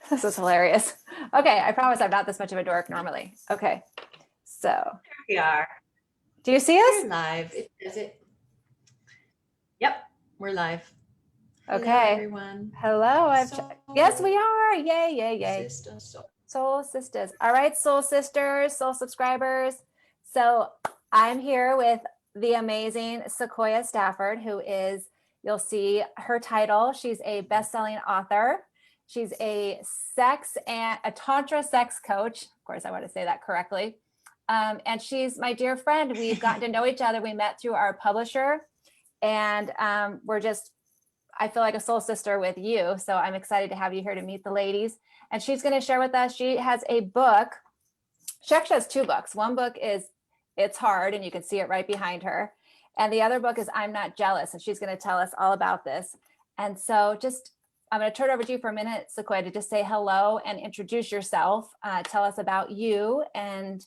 This is hilarious. Okay, I promise I'm not this much of a dork normally. Okay, so We are. do you see us? We're live. It says it. Yep, we're live. Hello, Okay. everyone. Hello, I've checked. Yes, we Soul are. Yay, yay, yay. sister, soul. Soul sisters. All right, soul sisters, soul subscribers. So I'm here with the amazing Sequoia Stafford, who is, you'll see her title. She's a best-selling author. She's a Tantra sex coach. Of course, I want to say that correctly. And she's my dear friend. We've gotten to know each other. We met through our publisher, and I feel like a soul sister with you. So I'm excited to have you here to meet the ladies. And she's going to share with us, she has a book. She actually has two books. One book is It's Hard, and you can see it right behind her. And the other book is I'm Not Jealous. And she's going to tell us all about this. And so I'm going to turn it over to you for a minute, Sequoia, to just say hello and introduce yourself. Tell us about you. And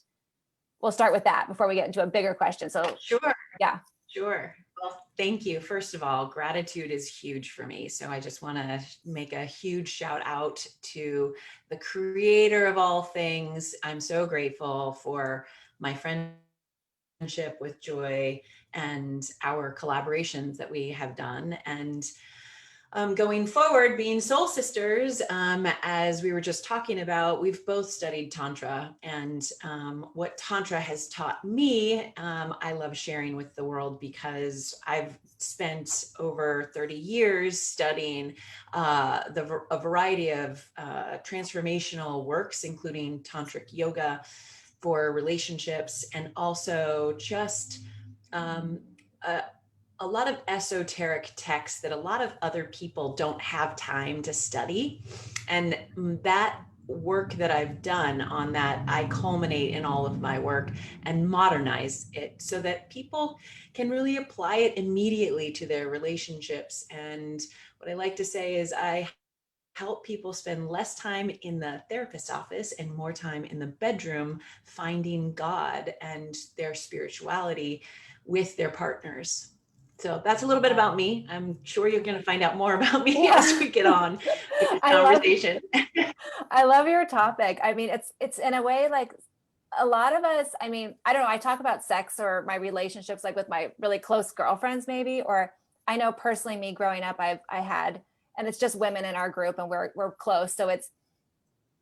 we'll start with that before we get into a bigger question. So Sure. yeah. Sure. Well, thank you. First of all, gratitude is huge for me. So I just want to make a huge shout out to the creator of all things. I'm so grateful for my friendship with Joy and our collaborations that we have done. And going forward, being soul sisters, as we were just talking about, we've both studied Tantra, and what Tantra has taught me, I love sharing with the world because I've spent over 30 years studying a variety of transformational works, including tantric yoga for relationships, and also just a lot of esoteric texts that a lot of other people don't have time to study. And that work that I've done on that, I culminate in all of my work and modernize it so that people can really apply it immediately to their relationships. And what I like to say is I help people spend less time in the therapist's office and more time in the bedroom, finding God and their spirituality with their partners. So that's a little bit about me. I'm sure you're going to find out more about me as we get on with this conversation. I love your topic. I mean, it's in a way like a lot of us, I mean, I don't know, I talk about sex or my relationships like with my really close girlfriends maybe, or I know personally me growing up, I had, and it's just women in our group and we're close. So it's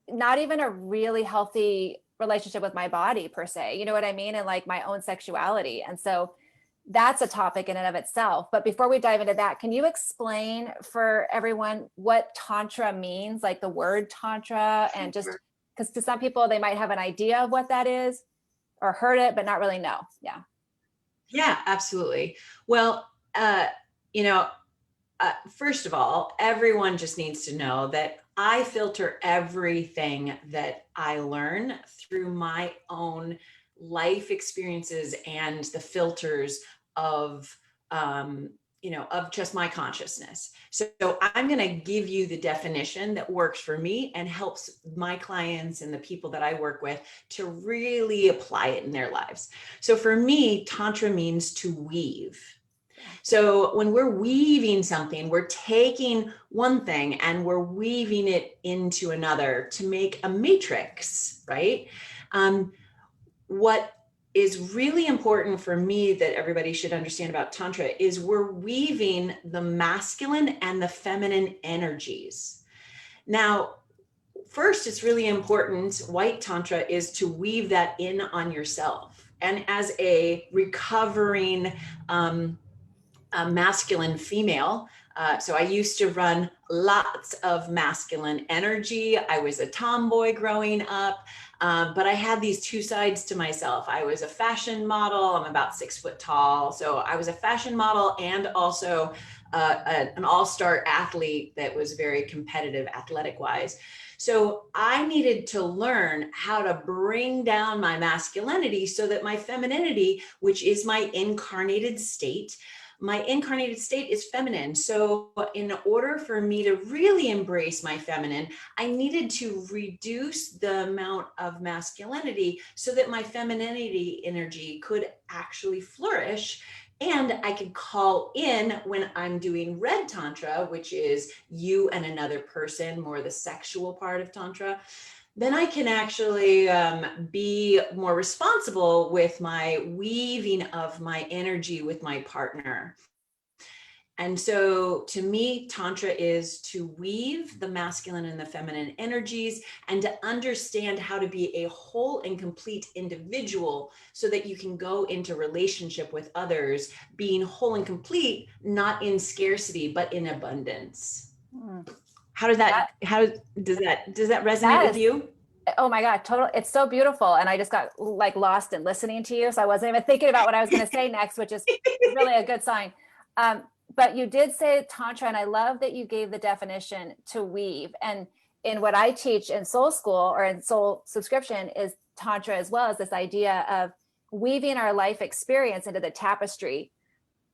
not even a really healthy relationship with my body per se, you know what I mean? And like my own sexuality. And so that's a topic in and of itself. But before we dive into that, can you explain for everyone what Tantra means, like the word Tantra, and just because to some people, they might have an idea of what that is or heard it, but not really know. Yeah. Yeah, absolutely. Well, you know, first of all, everyone just needs to know that I filter everything that I learn through my own life experiences and the filters of, of just my consciousness. So I'm going to give you the definition that works for me and helps my clients and the people that I work with to really apply it in their lives. So for me, Tantra means to weave. So when we're weaving something, we're taking one thing and we're weaving it into another to make a matrix, right? What is really important for me that everybody should understand about Tantra is we're weaving the masculine and the feminine energies. Now, first, it's really important, white Tantra is to weave that in on yourself. And as a recovering a masculine female. So I used to run lots of masculine energy. I was a tomboy growing up, but I had these two sides to myself. I was a fashion model. I'm about 6 foot tall. So I was a fashion model and also an all-star athlete that was very competitive athletic wise. So I needed to learn how to bring down my masculinity so that my femininity, which is my incarnated state, is feminine. So in order for me to really embrace my feminine, I needed to reduce the amount of masculinity so that my femininity energy could actually flourish And I can call in when I'm doing red Tantra, which is you and another person, more the sexual part of Tantra. Then I can actually be more responsible with my weaving of my energy with my partner. And so to me, Tantra is to weave the masculine and the feminine energies and to understand how to be a whole and complete individual so that you can go into relationship with others, being whole and complete, not in scarcity, but in abundance. Mm. How does that resonate with Yes. you? Oh my God, total. It's so beautiful. And I just got like lost in listening to you. So I wasn't even thinking about what I was going to say next, which is really a good sign. But you did say Tantra, and I love that you gave the definition to weave. And in what I teach in Soul School or in Soul Subscription is Tantra as well, as this idea of weaving our life experience into the tapestry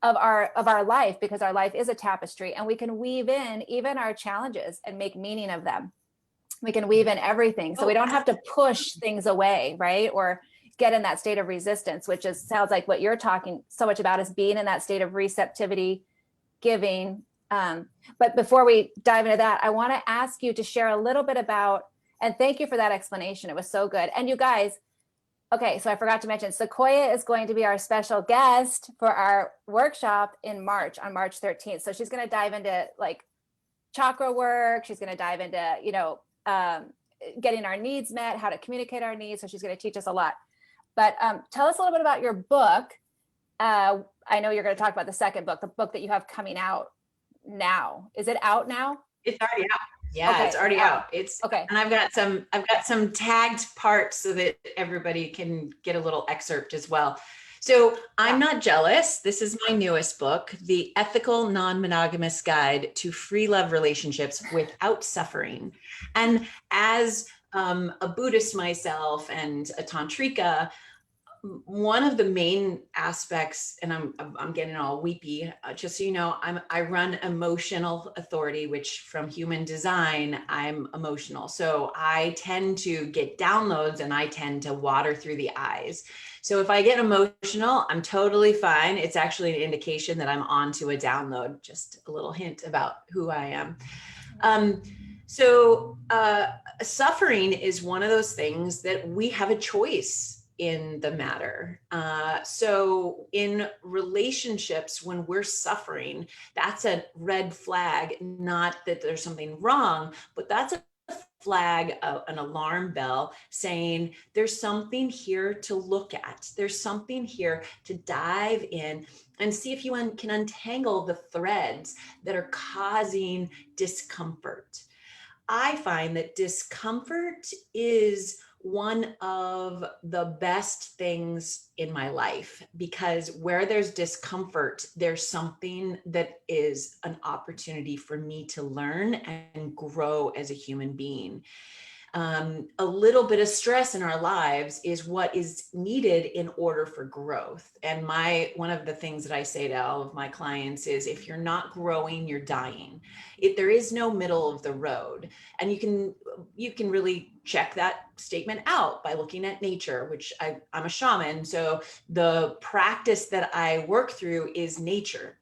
of our life, because our life is a tapestry, and we can weave in even our challenges and make meaning of them. We can weave in everything, so we don't have to push things away, right? Or get in that state of resistance, which is sounds like what you're talking so much about, is being in that state of receptivity, giving. But before we dive into that, I want to ask you to share a little bit about, and thank you for that explanation, it was so good. And you guys, okay, so I forgot to mention, Sequoia is going to be our special guest for our workshop in March, on March 13th. So she's going to dive into like chakra work. She's going to dive into, getting our needs met, how to communicate our needs. So she's going to teach us a lot. But tell us a little bit about your book. I know you're going to talk about the second book, the book that you have coming out now. Is it out now? It's already out. Yeah, okay, it's already out. It's okay. And I've got some tagged parts so that everybody can get a little excerpt as well. So I'm Not Jealous. This is my newest book, The Ethical Non-Monogamous Guide to Free Love Relationships Without Suffering. And as a Buddhist myself and a Tantrika, one of the main aspects, and I'm getting all weepy, just so you know, I run Emotional Authority, which from human design, I'm emotional. So I tend to get downloads and I tend to water through the eyes. So if I get emotional, I'm totally fine. It's actually an indication that I'm on to a download, just a little hint about who I am. Suffering is one of those things that we have a choice in the matter. So in relationships, when we're suffering, that's a red flag, not that there's something wrong, but that's a flag, an alarm bell saying there's something here to look at. There's something here to dive in and see if you can untangle the threads that are causing discomfort. I find that discomfort is one of the best things in my life, because where there's discomfort, there's something that is an opportunity for me to learn and grow as a human being. A little bit of stress in our lives is what is needed in order for growth. And one of the things that I say to all of my clients is, if you're not growing, you're dying. There is no middle of the road. And you can really check that statement out by looking at nature, which I'm a shaman. So the practice that I work through is nature.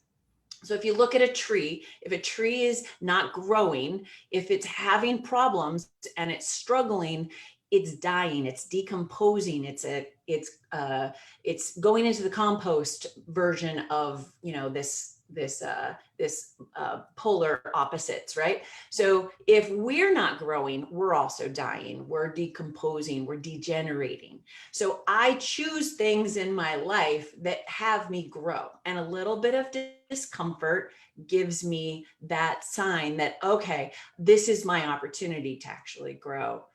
So if you look at a tree, if a tree is not growing, if it's having problems and it's struggling, it's dying, it's decomposing, it's going into the compost version of, this polar opposites, right? So if we're not growing, we're also dying, we're decomposing, we're degenerating. So I choose things in my life that have me grow, and a little bit of discomfort gives me that sign that, okay, this is my opportunity to actually grow.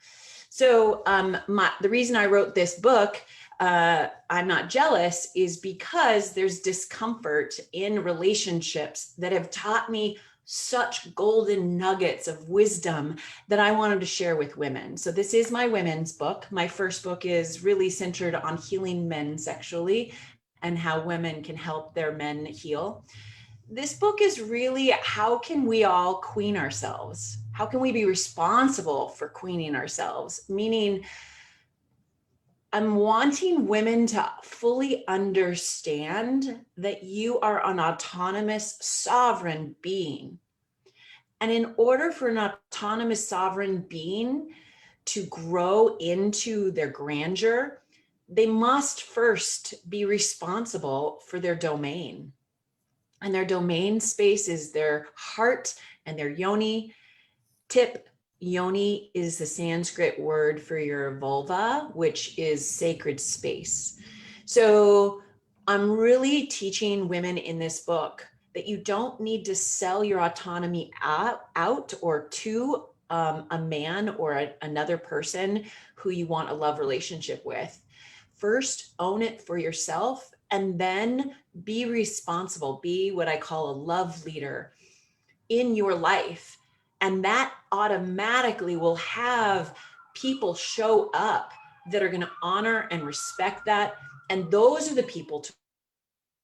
So the reason I wrote this book, I'm Not Jealous, is because there's discomfort in relationships that have taught me such golden nuggets of wisdom that I wanted to share with women. So this is my women's book. My first book is really centered on healing men sexually and how women can help their men heal. This book is really, how can we all queen ourselves? How can we be responsible for queening ourselves? Meaning, I'm wanting women to fully understand that you are an autonomous, sovereign being. And in order for an autonomous, sovereign being to grow into their grandeur, they must first be responsible for their domain. And their domain space is their heart and their yoni. Tip, yoni is the Sanskrit word for your vulva, which is sacred space. So I'm really teaching women in this book that you don't need to sell your autonomy out or to a man or another person who you want a love relationship with. First, own it for yourself, and then be responsible. Be what I call a love leader in your life. And that automatically will have people show up that are going to honor and respect that. And those are the people to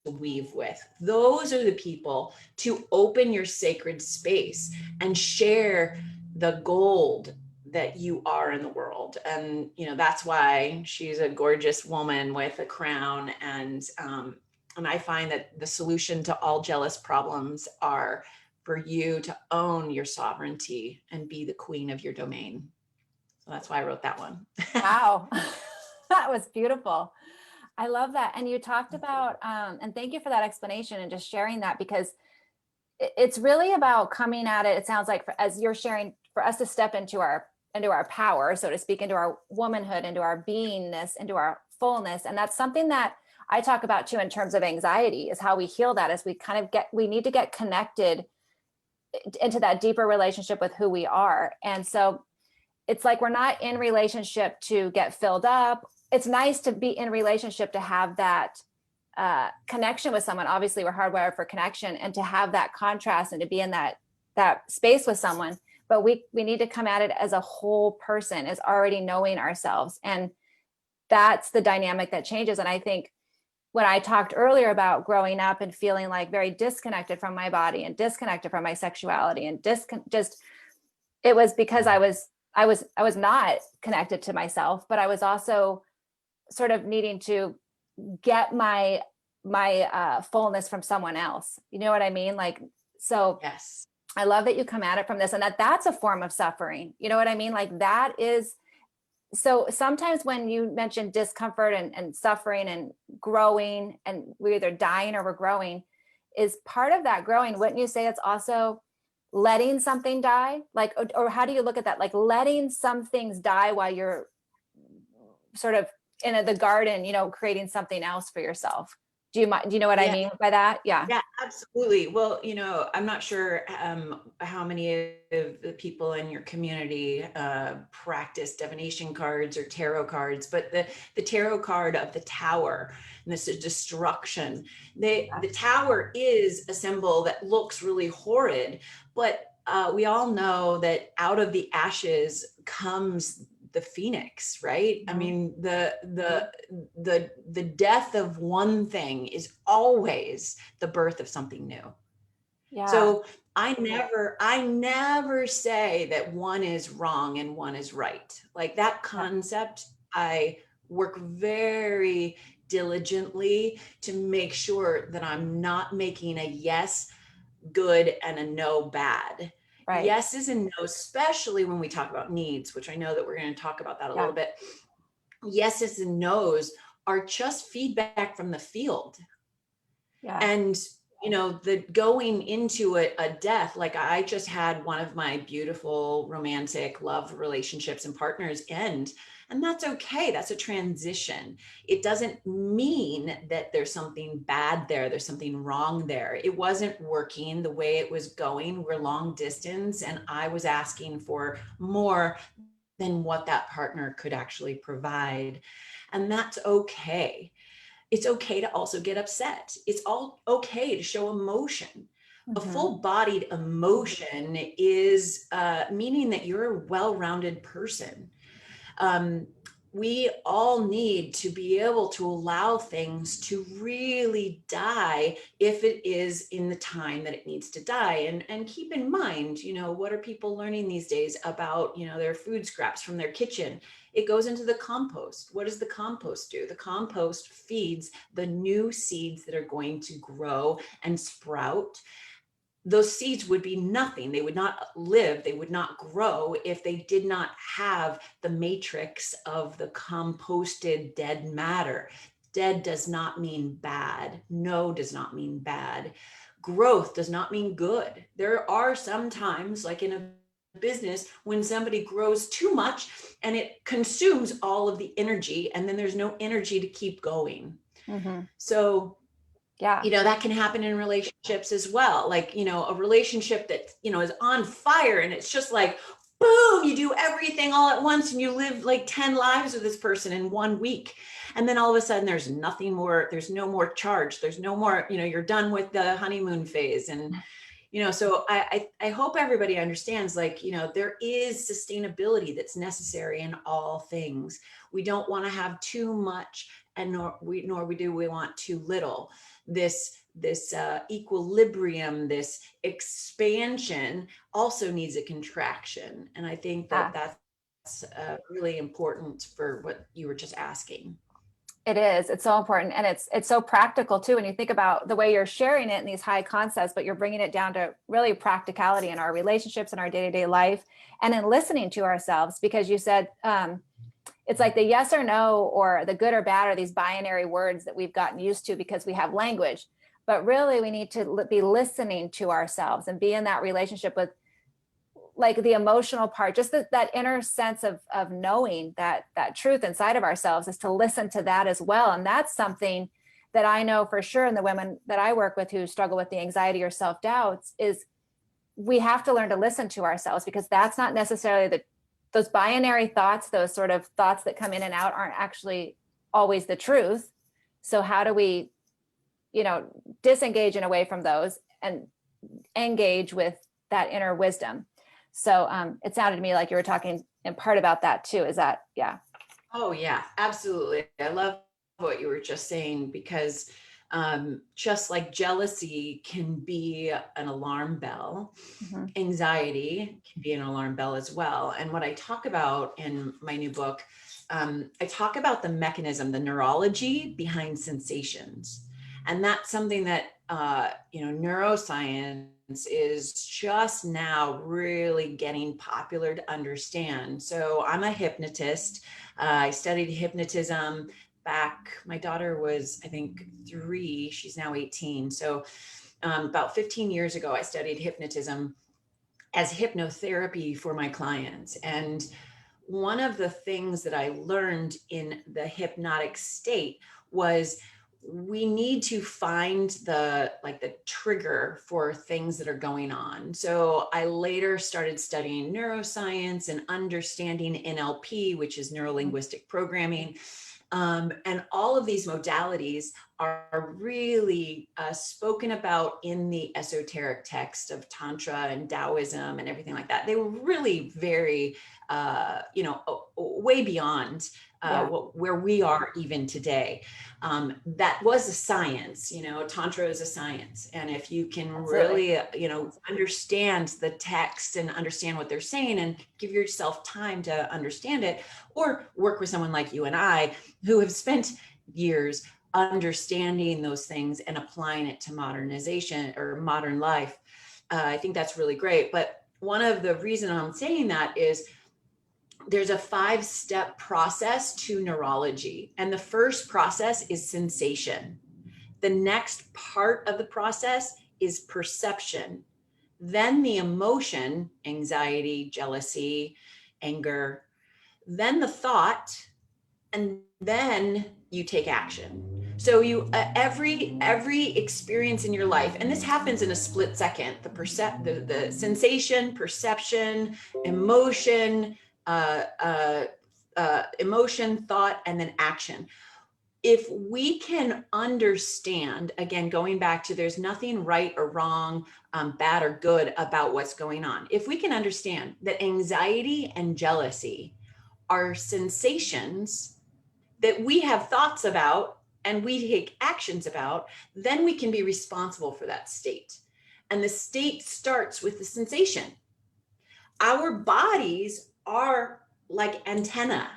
weave with. Those are the people to open your sacred space and share the gold that you are in the world. And, you know, that's why she's a gorgeous woman with a crown. And I find that the solution to all jealous problems are for you to own your sovereignty and be the queen of your domain. So that's why I wrote that one. Wow. That was beautiful. I love that. And you talked about, and thank you for that explanation and just sharing that, because it's really about coming at it. It sounds like as you're sharing, for us to step into our power, so to speak, into our womanhood, into our beingness, into our fullness. And that's something that I talk about too in terms of anxiety, is how we heal that, as we need to get connected into that deeper relationship with who we are. And so it's like we're not in relationship to get filled up. It's nice to be in relationship to have that connection with someone. Obviously, we're hardwired for connection, and to have that contrast and to be in that space with someone. But we need to come at it as a whole person, as already knowing ourselves, and that's the dynamic that changes. And I think when I talked earlier about growing up and feeling like very disconnected from my body and disconnected from my sexuality and just it was because I was not connected to myself, but I was also sort of needing to get my fullness from someone else. You know what I mean? Like, so Yes. I love that you come at it from this, and that's a form of suffering. You know what I mean? Like that is, so sometimes when you mention discomfort and suffering and growing, and we're either dying or we're growing, is part of that growing, wouldn't you say it's also letting something die? Like, or how do you look at that? Like letting some things die while you're sort of in the garden, creating something else for yourself. Do you know what I Yeah. mean by that? Yeah. Yeah, absolutely. Well, I'm not sure how many of the people in your community practice divination cards or tarot cards, but the tarot card of the tower, and this is destruction. The tower is a symbol that looks really horrid, but we all know that out of the ashes comes the phoenix, right? Mm-hmm. I mean, the death of one thing is always the birth of something new. Yeah. So I never say that one is wrong and one is right. Like that concept, I work very diligently to make sure that I'm not making a yes good and a no bad. Right. Yeses and no, especially when we talk about needs, which I know that we're going to talk about that a little bit. Yeses and nos are just feedback from the field. Yeah. And the going into a death, like I just had one of my beautiful romantic love relationships and partners end, and that's okay. That's a transition. It doesn't mean that there's something bad there. There's something wrong there. It wasn't working the way it was going. We're long distance, and I was asking for more than what that partner could actually provide. And that's okay. It's okay to also get upset. It's all okay to show emotion. Mm-hmm. A full-bodied emotion is meaning that you're a well-rounded person. we all need to be able to allow things to really die if it is in the time that it needs to die. And keep in mind, what are people learning these days about, their food scraps from their kitchen? It goes into the compost. What does the compost do? The compost feeds the new seeds that are going to grow and sprout. Those seeds would be nothing. They would not live, they would not grow if they did not have the matrix of the composted dead matter. Dead does not mean bad. No does not mean bad. Growth does not mean good. There are some times, like in a business, when somebody grows too much and it consumes all of the energy, and then there's no energy to keep going. Mm-hmm. So Yeah. that can happen in relationships as well. Like, a relationship that, is on fire, and it's just like, boom, you do everything all at once and you live like 10 lives with this person in 1 week. And then all of a sudden there's nothing more, there's no more charge. There's no more, you're done with the honeymoon phase. And, so I hope everybody understands, like, there is sustainability that's necessary in all things. We don't want to have too much, and nor do we want too little. This equilibrium, this expansion also needs a contraction. And I think that's really important for what you were just asking. It is. It's so important. And it's so practical too. When you think about the way you're sharing it in these high concepts, but you're bringing it down to really practicality in our relationships and our day-to-day life, and in listening to ourselves, because you said, it's like the yes or no, or the good or bad, are these binary words that we've gotten used to because we have language. But really we need to be listening to ourselves and be in that relationship with, like, the emotional part, just that inner sense of knowing that truth inside of ourselves, is to listen to that as well. And that's something that I know for sure in the women that I work with who struggle with the anxiety or self-doubts, is we have to learn to listen to ourselves, because that's not necessarily those binary thoughts, those sort of thoughts that come in and out, aren't actually always the truth. So how do we, disengage in a way from those and engage with that inner wisdom? So it sounded to me like you were talking in part about that too. Is that, yeah? Oh yeah, absolutely. I love what you were just saying, because just like jealousy can be an alarm bell, Mm-hmm. anxiety can be an alarm bell as well. And what I talk about in my new book, I talk about the mechanism, the neurology behind sensations. And that's something that, neuroscience is just now really getting popular to understand. So I'm a hypnotist. I studied hypnotism back, my daughter was, I think, 3, she's now 18. So about 15 years ago, I studied hypnotism as hypnotherapy for my clients. And one of the things that I learned in the hypnotic state was we need to find the trigger for things that are going on. So I later started studying neuroscience and understanding NLP, which is neuro-linguistic programming. And all of these modalities are really spoken about in the esoteric text of Tantra and Taoism and everything like that. They were really very, way beyond where we are even today. That was a science, Tantra is a science. And if you can really, understand the text and understand what they're saying and give yourself time to understand it, or work with someone like you and I, who have spent years understanding those things and applying it to modernization or modern life, I think that's really great. But one of the reasons I'm saying that is there's a 5-step process to neurology. And the first process is sensation. The next part of the process is perception. Then the emotion, anxiety, jealousy, anger, then the thought, and then you take action. So you every experience in your life, and this happens in a split second, the sensation, perception, emotion, emotion, thought, and then action. If we can understand, again, going back to there's nothing right or wrong, bad or good about what's going on. If we can understand that anxiety and jealousy are sensations that we have thoughts about and we take actions about, then we can be responsible for that state. And the state starts with the sensation. Our bodies are like antenna,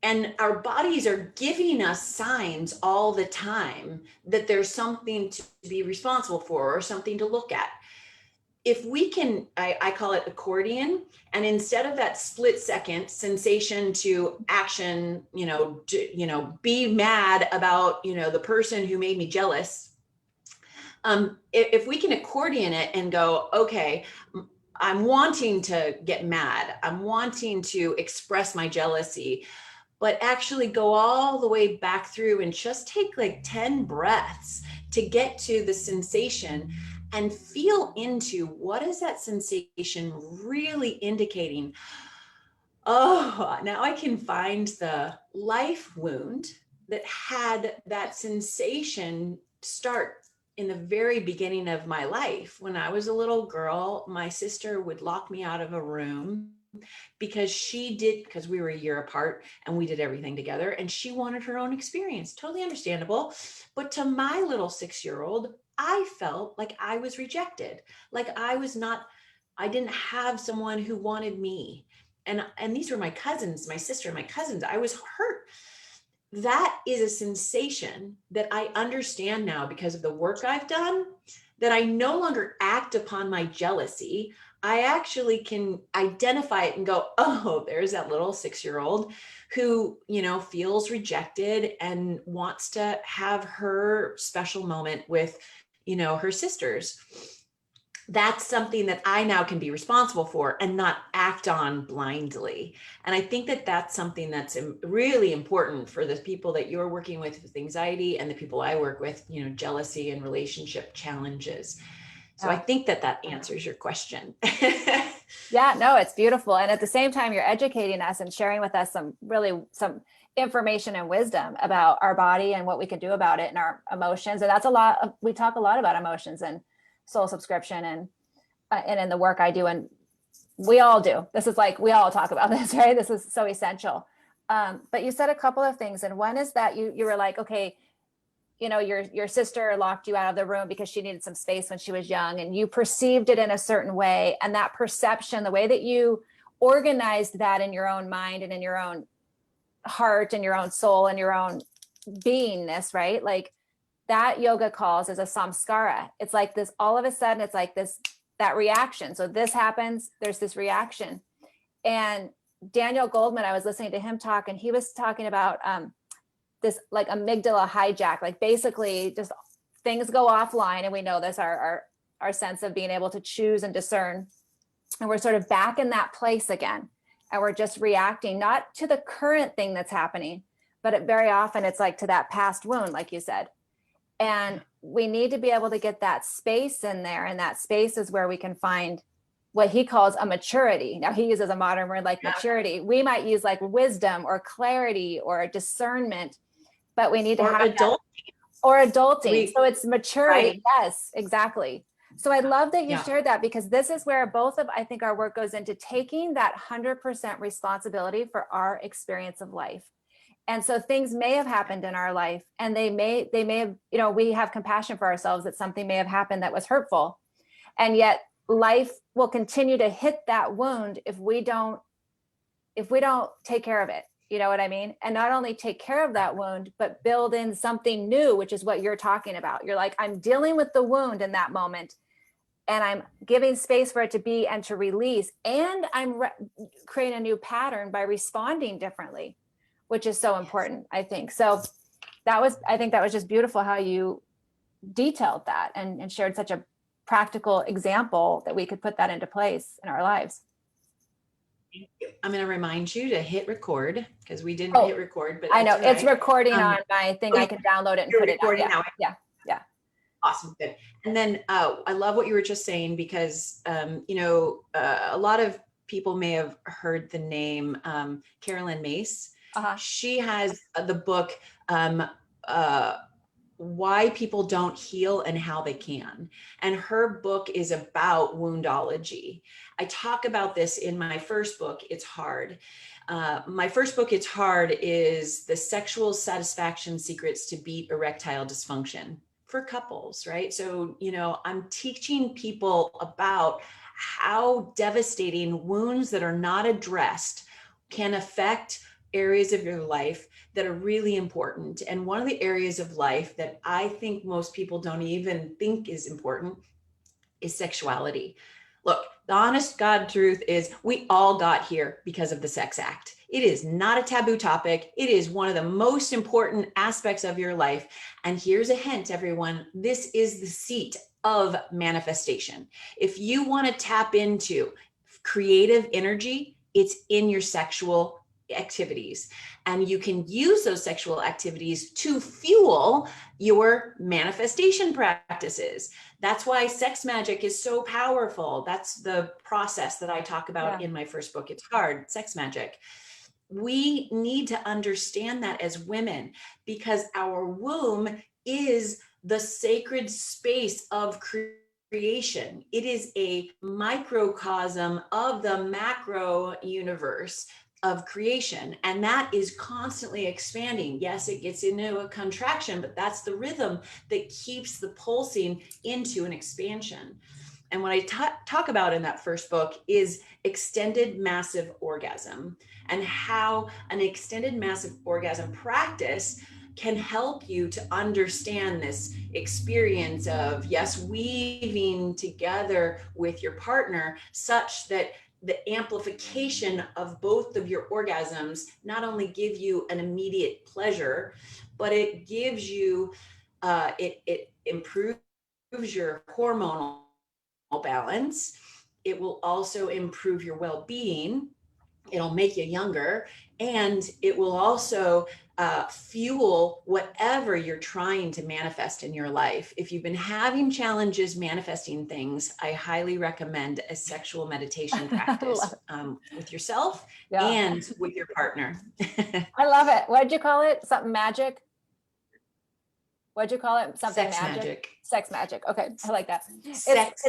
and our bodies are giving us signs all the time that there's something to be responsible for or something to look at. If we can, I call it accordion, and instead of that split second sensation to action, be mad about, the person who made me jealous. If we can accordion it and go, okay, I'm wanting to get mad, I'm wanting to express my jealousy, but actually go all the way back through and just take like 10 breaths to get to the sensation and feel into what is that sensation really indicating. Oh, now I can find the life wound that had that sensation start in the very beginning of my life. When I was a little girl, my sister would lock me out of a room because we were a year apart and we did everything together, and she wanted her own experience. Totally understandable. But to my little 6-year-old, I felt like I was rejected, like I didn't have someone who wanted me. And these were my cousins, my sister, my cousins. I was hurt. That is a sensation that I understand now because of the work I've done, that I no longer act upon my jealousy. I actually can identify it and go, oh, there's that little 6-year-old who, feels rejected and wants to have her special moment with, her sisters. That's something that I now can be responsible for and not act on blindly. And I think that that's something that's really important for the people that you're working with anxiety, and the people I work with, jealousy and relationship challenges. So I think that answers your question. Yeah, no, it's beautiful. And at the same time, you're educating us and sharing with us some information and wisdom about our body and what we can do about it and our emotions. And that's we talk a lot about emotions and soul subscription and in the work I do. And we all do. This is like, we all talk about this, right? This is so essential. But you said a couple of things. And one is that you were like, okay, your sister locked you out of the room because she needed some space when she was young, and you perceived it in a certain way. And that perception, the way that you organized that in your own mind and in your own heart and your own soul and your own beingness, right? Like that yoga calls as a samskara. It's like this, all of a sudden, it's like that reaction. So this happens, there's this reaction. And Daniel Goldman, I was listening to him talk, and he was talking about, this like amygdala hijack, like basically just things go offline, and we know this, our sense of being able to choose and discern, and we're sort of back in that place again, and we're just reacting not to the current thing that's happening, but very often it's like to that past wound, like you said. And we need to be able to get that space in there, and that space is where we can find what he calls a maturity. Now he uses a modern word like maturity. We might use like wisdom or clarity or discernment, but we need to have adulting. Or adulting. So it's maturity. Right? Yes, exactly. So I love that you shared that, because this is where both of, I think, our work goes into taking that 100% responsibility for our experience of life. And so things may have happened in our life, and they may have, we have compassion for ourselves that something may have happened that was hurtful. And yet life will continue to hit that wound if we don't take care of it. You know what I mean? And not only take care of that wound, but build in something new, which is what you're talking about. You're like, I'm dealing with the wound in that moment, and I'm giving space for it to be and to release. And I'm creating a new pattern by responding differently, which is so important, I think. So I think that was just beautiful how you detailed that and shared such a practical example that we could put that into place in our lives. I'm going to remind you to hit record, because we didn't hit record, but I know it's recording on my thing. I can download it and put it out. Yeah. Awesome. Good. And then I love what you were just saying, because, a lot of people may have heard the name Carolyn Mace. She has the book, why people don't heal and how they can. And her book is about woundology. I talk about this in my first book, It's Hard. My first book, It's Hard, is the sexual satisfaction secrets to beat erectile dysfunction for couples, right? So, I'm teaching people about how devastating wounds that are not addressed can affect areas of your life that are really important. And one of the areas of life that I think most people don't even think is important is sexuality. Look, the honest God truth is we all got here because of the sex act. It is not a taboo topic. It is one of the most important aspects of your life. And here's a hint, everyone. This is the seat of manifestation. If you want to tap into creative energy, it's in your sexual activities. And you can use those sexual activities to fuel your manifestation practices. That's why sex magic is so powerful. That's the process that I talk about in my first book, It's Hard, Sex Magic. We need to understand that as women, because our womb is the sacred space of creation. It is a microcosm of the macro universe of creation, and that is constantly expanding. Yes, it gets into a contraction, but that's the rhythm that keeps the pulsing into an expansion. And what I talk about in that first book is extended massive orgasm, and how an extended massive orgasm practice can help you to understand this experience of, yes, weaving together with your partner such that the amplification of both of your orgasms not only give you an immediate pleasure, but it gives you, it improves your hormonal balance. It will also improve your well-being. It'll make you younger, and it will also fuel whatever you're trying to manifest in your life. If you've been having challenges manifesting things, I highly recommend a sexual meditation practice with yourself and with your partner. I love it. What did you call it? Something magic? What'd you call it? Something Sex magic? magic. Sex magic. Okay, I like that. Sex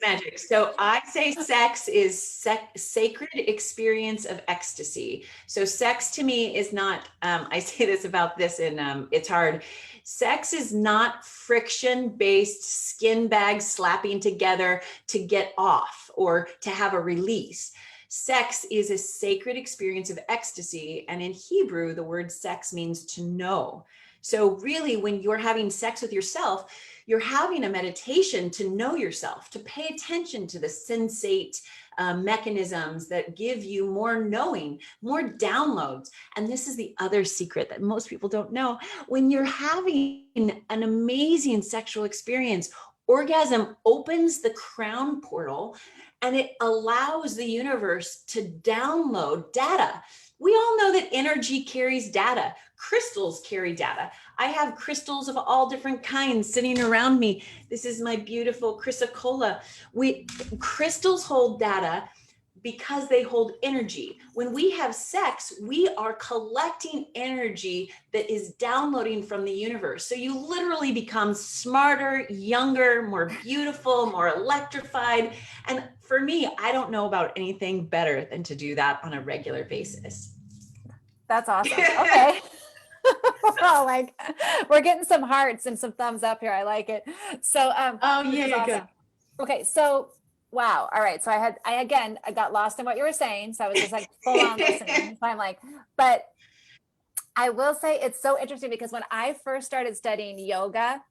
magic. So I say sex is sacred experience of ecstasy. So sex to me is not, I say this about this in It's Hard. Sex is not friction-based skin bags slapping together to get off or to have a release. Sex is a sacred experience of ecstasy. And in Hebrew, the word sex means to know. So really, when you're having sex with yourself, you're having a meditation to know yourself, to pay attention to the sensate mechanisms that give you more knowing, more downloads. And this is the other secret that most people don't know. When you're having an amazing sexual experience, orgasm opens the crown portal and it allows the universe to download data. We all know that energy carries data. Crystals carry data. I have crystals of all different kinds sitting around me. This is my beautiful chrysocolla. Crystals hold data because they hold energy. When we have sex, we are collecting energy that is downloading from the universe. So you literally become smarter, younger, more beautiful, more electrified. And for me, I don't know about anything better than to do that on a regular basis. That's awesome. Okay. Well, like we're getting some hearts and some thumbs up here. I like it. So, oh yeah, awesome. Good. Okay, so wow. All right. So I got lost in what you were saying. So I was just like full on listening. So I'm like, but I will say it's so interesting because when I first started studying yoga,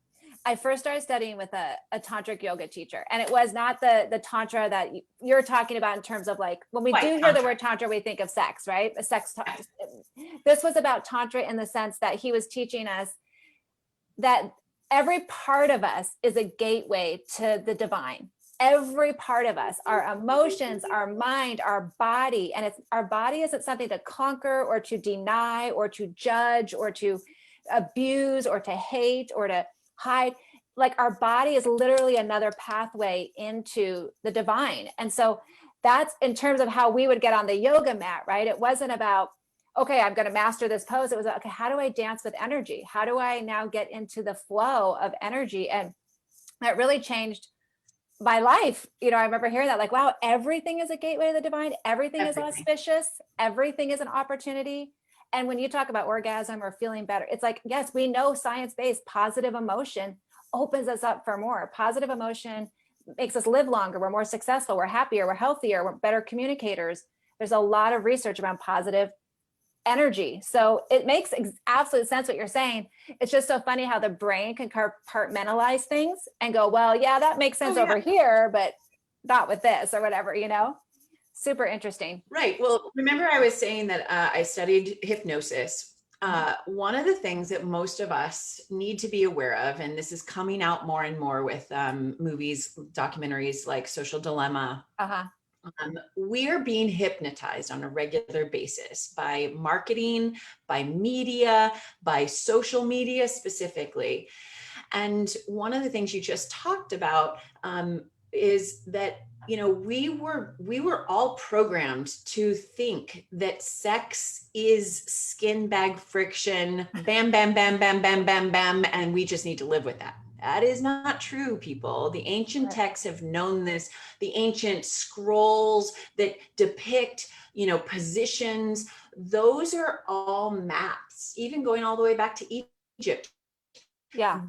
I first started studying with a tantric yoga teacher, and it was not the tantra that you're talking about in terms of like when we do hear the word tantra, we think of sex, right? A sex. This was about tantra in the sense that he was teaching us that every part of us is a gateway to the divine. Every part of us, our emotions, our mind, our body, and our body isn't something to conquer or to deny or to judge or to abuse or to hate or to hide. Like our body is literally another pathway into the divine. And so that's in terms of how we would get on the yoga mat, right? It wasn't about okay, I'm going to master this pose. It was, okay, how do I dance with energy? How do I now get into the flow of energy? And that really changed my life. I remember hearing that, like, wow, everything is a gateway to the divine. Everything is Everything. auspicious. Everything is an opportunity. And when you talk about orgasm or feeling better, it's like, yes, we know science-based positive emotion opens us up for more. Positive emotion makes us live longer. We're more successful. We're happier. We're healthier. We're better communicators. There's a lot of research around positive energy. So it makes absolute sense what you're saying. It's just so funny how the brain can compartmentalize things and go, well, yeah, that makes sense over here, but not with this or whatever, super interesting. Right. Well, remember I was saying that I studied hypnosis. One of the things that most of us need to be aware of, and this is coming out more and more with movies, documentaries like Social Dilemma, we are being hypnotized on a regular basis by marketing, by media, by social media specifically. And one of the things you just talked about is that we were all programmed to think that sex is skin bag friction, bam, bam, bam, bam, bam, bam, bam, and we just need to live with that. That is not true, people. The ancient texts have known this. The ancient scrolls that depict, positions, those are all maps, even going all the way back to Egypt. Yeah.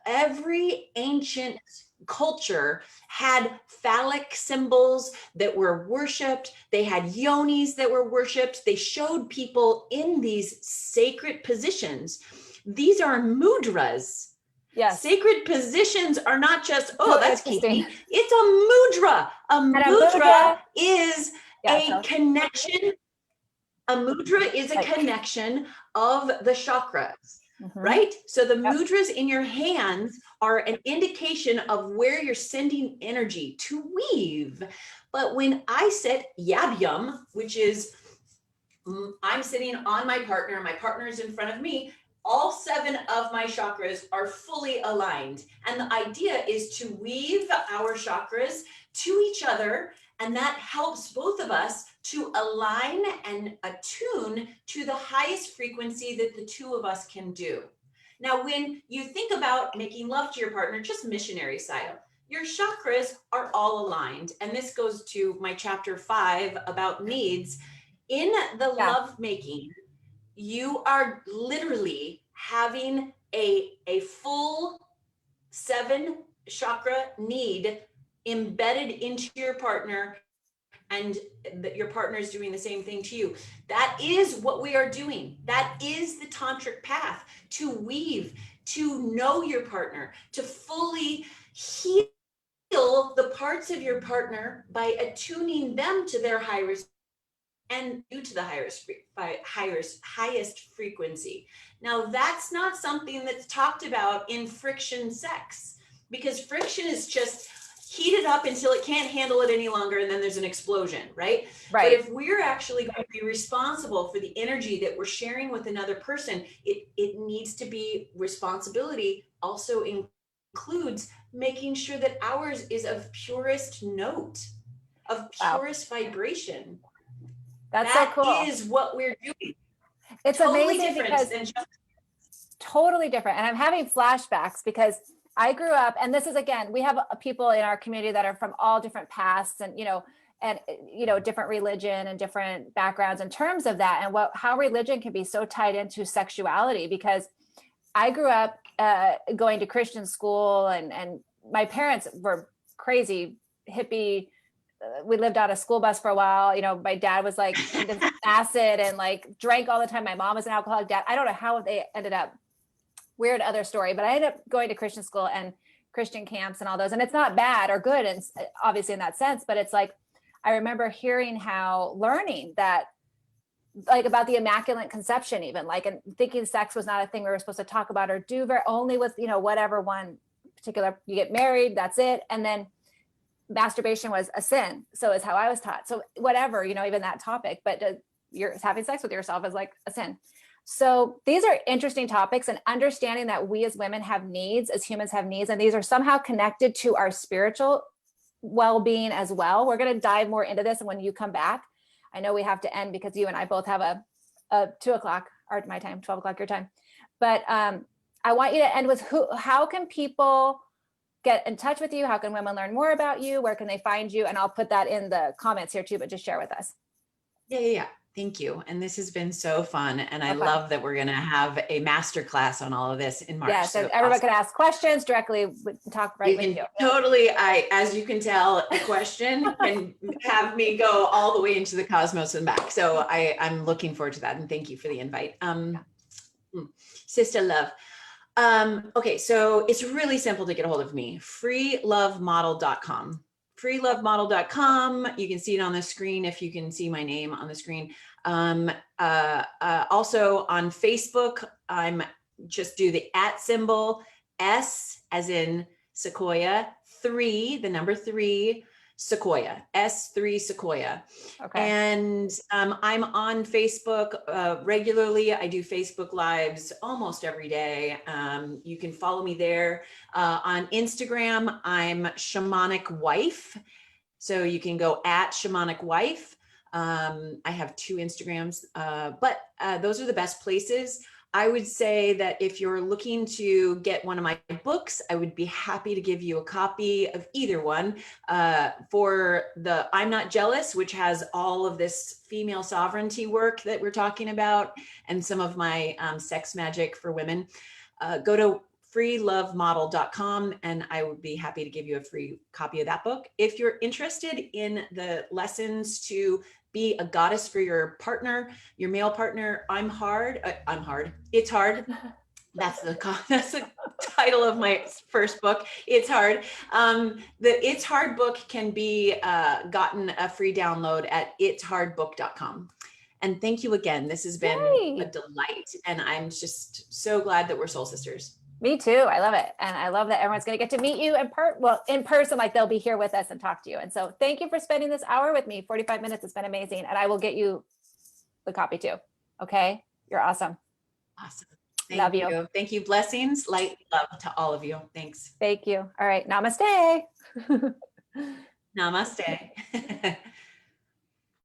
Every ancient culture had phallic symbols that were worshipped. They had yonis that were worshipped. They showed people in these sacred positions. These are mudras. Yes. Sacred positions are not just, oh, that's kinky. It's a mudra. A mudra is a connection. A mudra is a connection of the chakras. Right? So the mudras in your hands are an indication of where you're sending energy to weave. But when I set yabyum, which is I'm sitting on my partner is in front of me, all 7 of my chakras are fully aligned. And the idea is to weave our chakras to each other. And that helps both of us to align and attune to the highest frequency that the 2 of us can do. Now, when you think about making love to your partner, just missionary style, your chakras are all aligned. And this goes to my chapter 5 about needs. In the love making, you are literally having a full 7 chakra need embedded into your partner, and that your partner is doing the same thing to you. That is what we are doing. That is the tantric path, to weave, to know your partner, to fully heal the parts of your partner by attuning them to their highest and you to the highest frequency. Now, that's not something that's talked about in friction sex, because friction is just heated up until it can't handle it any longer, and then there's an explosion, right? But if we're actually going to be responsible for the energy that we're sharing with another person, it needs to be responsibility also includes making sure that ours is of purest note, of purest vibration. That's so cool. That is what we're doing. It's totally amazing because totally different. And I'm having flashbacks because I grew up, and this is, again, we have people in our community that are from all different pasts and, different religion and different backgrounds in terms of that, and how religion can be so tied into sexuality. Because I grew up going to Christian school, and my parents were crazy hippie. We lived on a school bus for a while. My dad was like into acid and like drank all the time. My mom was an alcoholic dad. I don't know how they ended up, weird other story, but I ended up going to Christian school and Christian camps and all those. And it's not bad or good, and obviously in that sense, but it's like, I remember learning that, like, about the Immaculate Conception, even like, and thinking sex was not a thing we were supposed to talk about or do only with, whatever one particular, you get married, that's it. And then masturbation was a sin. So is how I was taught. So whatever, even that topic, but you're having sex with yourself is like a sin. So these are interesting topics, and understanding that we as women have needs, as humans have needs, and these are somehow connected to our spiritual well-being as well. We're going to dive more into this when you come back. I know we have to end because you and I both have a 2 o'clock, or my time, 12 o'clock your time. But I want you to end with how can people get in touch with you? How can women learn more about you? Where can they find you? And I'll put that in the comments here too, but just share with us. Yeah. Thank you. And this has been so fun. And I Okay. love that we're going to have a masterclass on all of this in March. Yeah, so everyone can ask questions directly, talk right with you. Totally. As you can tell, a question can have me go all the way into the cosmos and back. So I'm looking forward to that. And thank you for the invite. Sister love. Okay, so it's really simple to get a hold of me. freelovemodel.com. freelovemodel.com. You can see it on the screen if you can see my name on the screen. Also on Facebook, I'm just do the @ symbol, S as in Sequoia, 3, the number 3, Sequoia, S3 Sequoia. Okay. And I'm on Facebook regularly. I do Facebook Lives almost every day. You can follow me there. On Instagram, I'm Shamanic Wife. So you can go @ Shamanic Wife. I have 2 Instagrams, but those are the best places. I would say that if you're looking to get one of my books, I would be happy to give you a copy of either one. For the I'm Not Jealous, which has all of this female sovereignty work that we're talking about, and some of my sex magic for women, go to freelovemodel.com and I would be happy to give you a free copy of that book. If you're interested in the lessons to be a goddess for your partner, your male partner, It's hard. That's the title of my first book. It's hard. The It's Hard book can be gotten a free download at itshardbook.com. And thank you again. This has been a delight. And I'm just so glad that we're soul sisters. Me too. I love it. And I love that everyone's going to get to meet you in person, like they'll be here with us and talk to you. And so thank you for spending this hour with me. 45 minutes. It's been amazing. And I will get you the copy too. Okay. You're awesome. Awesome. Love you. Thank you. Blessings, light, love to all of you. Thanks. Thank you. All right. Namaste. Namaste.